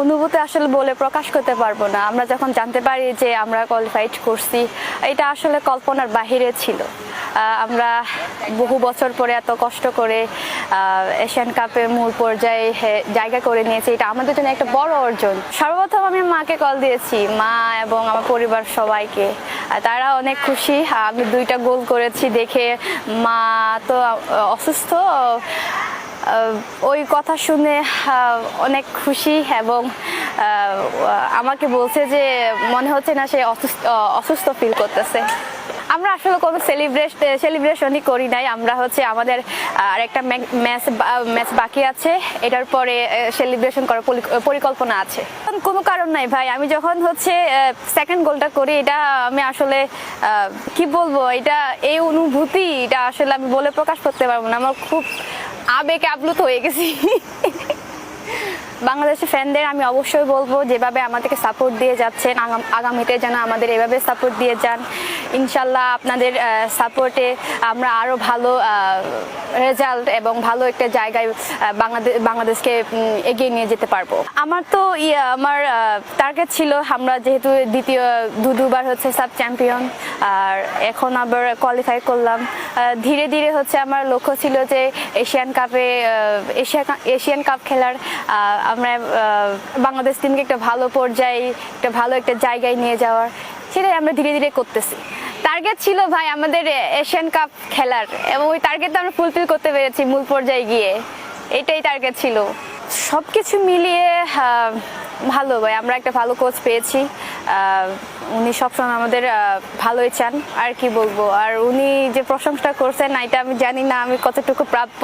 অনুভূতি আসলে বলে প্রকাশ করতে পারবো না। আমরা যখন জানতে পারি যে আমরা কোয়ালিফাইড করছি, এটা আসলে কল্পনার বাহিরে ছিল। আমরা বহু বছর পরে এত কষ্ট করে এশিয়ান কাপের মূল পর্যায়ে জায়গা করে নিয়েছি, এটা আমাদের জন্য একটা বড় অর্জন। সর্বপ্রথম আমি মাকে কল দিয়েছি, মা এবং আমার পরিবার সবাইকে। তারা অনেক খুশি। আমি 2টা গোল করেছি দেখে। মা তো অসুস্থ, ওই কথা শুনে অনেক খুশি এবং আমাকে বলছে যে মনে হচ্ছে না সে অসুস্থ ফিল করতেছে। আমরা আসলে কোনো সেলিব্রেশনই করি নাই। আমরা হচ্ছে আমাদের আরেকটা ম্যাচ বাকি আছে, এটার পরে সেলিব্রেশন করার পরিকল্পনা আছে। কোনো কারণ নাই ভাই। আমি যখন হচ্ছে সেকেন্ড গোলটা করি, এটা আমি আসলে কি বলবো, এই অনুভূতি এটা আসলে আমি বলে প্রকাশ করতে পারবো না। আমার খুব আবেগে আপ্লুত হয়ে গেছি। বাংলাদেশের ফ্যানদের আমি অবশ্যই বলবো, যেভাবে আমাদেরকে সাপোর্ট দিয়ে যাচ্ছেন, আগামীতে যেন আমাদের এভাবে সাপোর্ট দিয়ে যান। ইনশাল্লাহ আপনাদের সাপোর্টে আমরা আরো ভালো রেজাল্ট এবং ভালো একটা জায়গায় বাংলাদেশকে এগিয়ে নিয়ে যেতে পারবো। আমার তো আমার টার্গেট ছিল, আমরা যেহেতু দুবার হচ্ছে সাব চ্যাম্পিয়ন, আর এখন আবার কোয়ালিফাই করলাম। ধীরে ধীরে হচ্ছে আমার লক্ষ্য ছিল যে এশিয়ান কাপ খেলার, আমরা বাংলাদেশ টিমকে একটা ভালো পর্যায়ে, একটা ভালো একটা জায়গায় নিয়ে যাওয়ার, সেটাই আমরা ধীরে ধীরে করতেছি। টার্গেট ছিল ভাই আমাদের এশিয়ান কাপ খেলার, এবং ওই টার্গেটটা আমরা ফুলফিল করতে পেরেছি মূল পর্যায়ে গিয়ে। এটাই টার্গেট ছিল। সবকিছু মিলিয়ে ভালো ভাই, আমরা একটা ভালো কোচ পেয়েছি। উনি সবসময় আমাদের ভালোই চান, আর কি বলবো। আর উনি যে প্রশংসা করছেন, এটা আমি জানি না আমি কতটুকু প্রাপ্য।